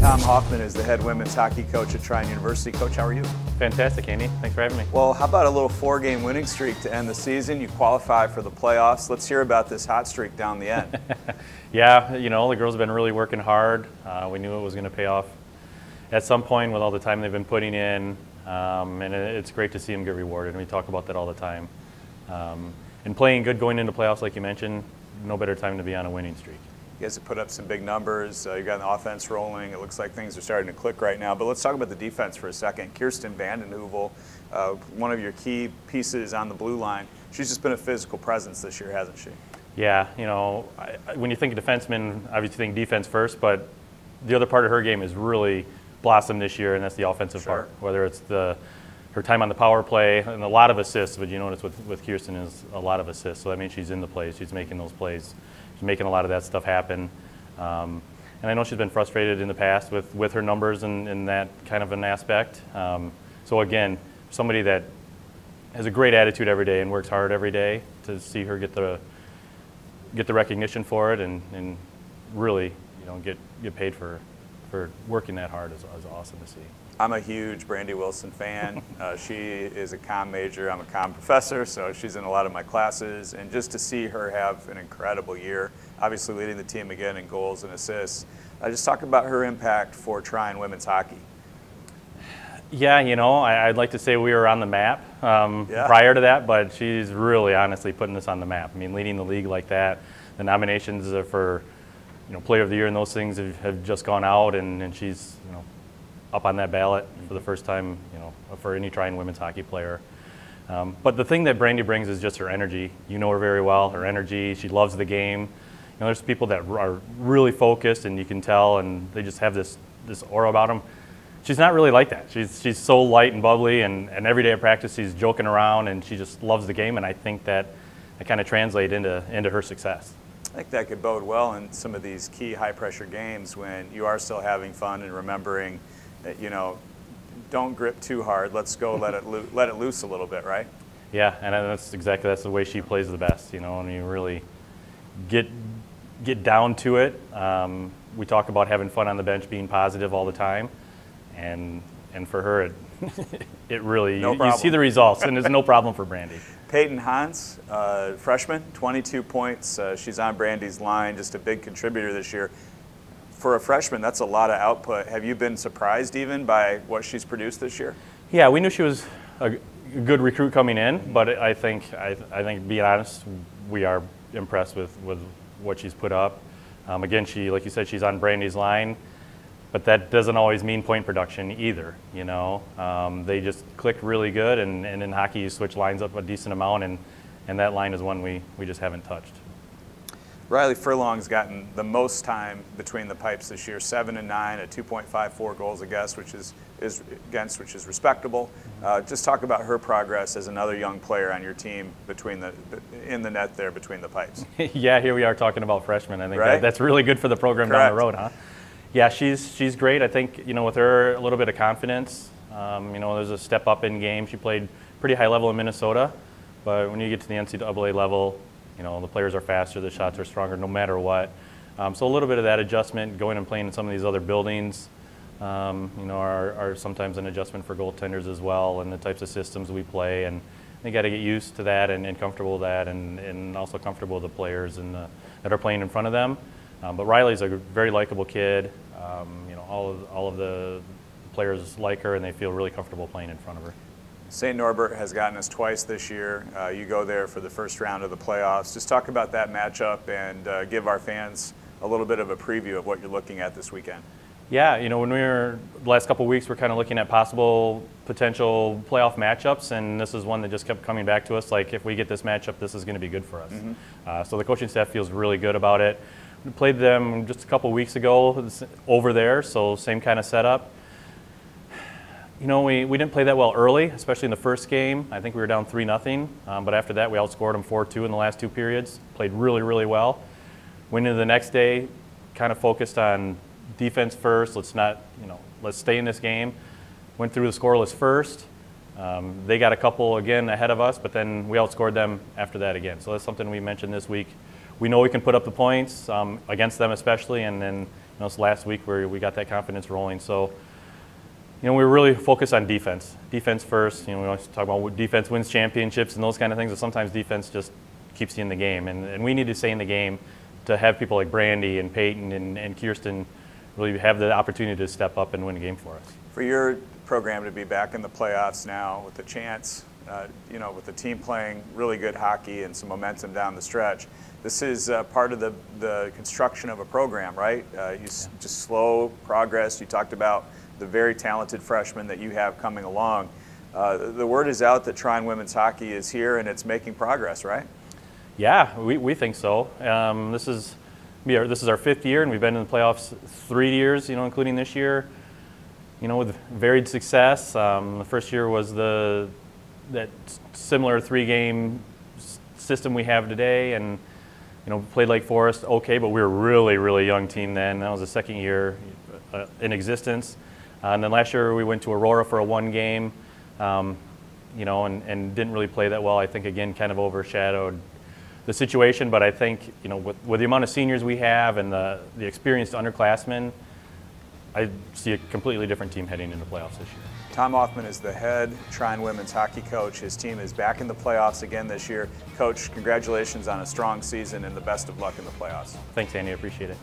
Tom Hofman is the head women's hockey coach at Tryon University. Coach, how are you? Fantastic, Andy. Thanks for having me. Well, how about a little 4-game winning streak to end the season? You qualify for the playoffs. Let's hear about this hot streak down the end. Yeah, you know, the girls have been really working hard. We knew it was going to pay off at some point with all the time they've been putting in, and it's great to see them get rewarded, and we talk about that all the time. And playing good going into playoffs, like you mentioned, no better time to be on a winning streak. You guys have put up some big numbers. You got an offense rolling. It looks like things are starting to click right now. But let's talk about the defense for a second. Kirsten Vandenheuvel, one of your key pieces on the blue line. She's just been a physical presence this year, hasn't she? Yeah, you know, when you think of defensemen, obviously think defense first, but the other part of her game has really blossomed this year, and that's the offensive part. Whether it's her time on the power play and a lot of assists, but you notice with Kirsten is a lot of assists. So that means she's in the plays. She's making those plays. She's making a lot of that stuff happen. And I know she's been frustrated in the past with her numbers and that kind of an aspect. So again, somebody that has a great attitude every day and works hard every day, to see her get the recognition for it and really, you know, get paid for working that hard is awesome to see. I'm a huge Brandy Wilson fan. She is a comm major. I'm a comm professor, so she's in a lot of my classes. And just to see her have an incredible year, obviously leading the team again in goals and assists. Just talk about her impact for Tryon women's hockey. Yeah, you know, I'd like to say we were on the map prior to that, but she's really honestly putting us on the map. I mean, leading the league like that, the nominations for, you know, Player of the Year and those things have just gone out, and she's, you know, up on that ballot for the first time, you know, for any Tryon women's hockey player. But the thing that Brandy brings is just her energy. You know her very well, her energy. She loves the game. You know, there's people that are really focused, and you can tell, and they just have this aura about them. She's not really like that. She's so light and bubbly, and every day at practice she's joking around, and she just loves the game, and I think that kind of translates into her success. I think that could bode well in some of these key high-pressure games when you are still having fun and remembering that, you know, don't grip too hard. Let's go, let it loose a little bit, right? Yeah, and that's the way she plays the best. You know, and you really get down to it. We talk about having fun on the bench, being positive all the time, and for her, it really you see the results, and there's no problem for Brandy. Peyton Hans, freshman, 22 points. She's on Brandy's line, just a big contributor this year. For a freshman, that's a lot of output. Have you been surprised even by what she's produced this year? Yeah, we knew she was a good recruit coming in, but I think, being honest, we are impressed with what she's put up. Again, like you said, she's on Brandy's line, but that doesn't always mean point production either. You know, they just click really good, and in hockey you switch lines up a decent amount, and that line is one we just haven't touched. Riley Furlong's gotten the most time between the pipes this year, 7 and 9 at 2.54 goals against, which is respectable. Just talk about her progress as another young player on your team in the net there between the pipes. Yeah, here we are talking about freshmen. I think that's really good for the program down the road, huh? Yeah, she's great. I think, you know, with her a little bit of confidence, you know, there's a step up in game. She played pretty high level in Minnesota, but when you get to the NCAA level, you know, the players are faster, the shots are stronger no matter what. So a little bit of that adjustment, going and playing in some of these other buildings, you know, are sometimes an adjustment for goaltenders as well, and the types of systems we play. And they got to get used to that and comfortable with that, and also comfortable with the players that are playing in front of them. But Riley's a very likable kid. You know, all of the players like her, and they feel really comfortable playing in front of her. St. Norbert has gotten us twice this year. You go there for the first round of the playoffs. Just talk about that matchup and give our fans a little bit of a preview of what you're looking at this weekend. Yeah, you know, when the last couple of weeks, we're kind of looking at potential playoff matchups, and this is one that just kept coming back to us. Like, if we get this matchup, this is going to be good for us. So the coaching staff feels really good about it. We played them just a couple of weeks ago over there, so same kind of setup. You know, we didn't play that well early, especially in the first game. I think we were down 3-0, but after that we outscored them 4-2 in the last 2 periods. Played really, really well. Went into the next day, kind of focused on defense first. Let's stay in this game. Went through the scoreless first. They got a couple again ahead of us, but then we outscored them after that again. So that's something we mentioned this week. We know we can put up the points against them especially, and then it's last week where we got that confidence rolling. So, we were really focused on defense. Defense first. We always talk about defense wins championships and those kind of things, but sometimes defense just keeps you in the game. And we need to stay in the game to have people like Brandy and Peyton and Kirsten really have the opportunity to step up and win a game for us. For your program to be back in the playoffs now with the chance, with the team playing really good hockey and some momentum down the stretch, this is part of the construction of a program, right? Just slow progress. You talked about the very talented freshmen that you have coming along. The word is out that Trine women's hockey is here and it's making progress, right? Yeah, we think so. This is our 5th year, and we've been in the playoffs 3 years, including this year. With varied success. The first year was that similar 3-game system we have today, and played Lake Forest okay, but we were a really, really young team then. That was the 2nd year in existence. And then last year we went to Aurora for a 1-game, and didn't really play that well. I think, again, kind of overshadowed the situation, but I think, with the amount of seniors we have and the experienced underclassmen, I see a completely different team heading into playoffs this year. Tom Hofman is the head Trine women's hockey coach. His team is back in the playoffs again this year. Coach, congratulations on a strong season and the best of luck in the playoffs. Thanks, Andy. I appreciate it.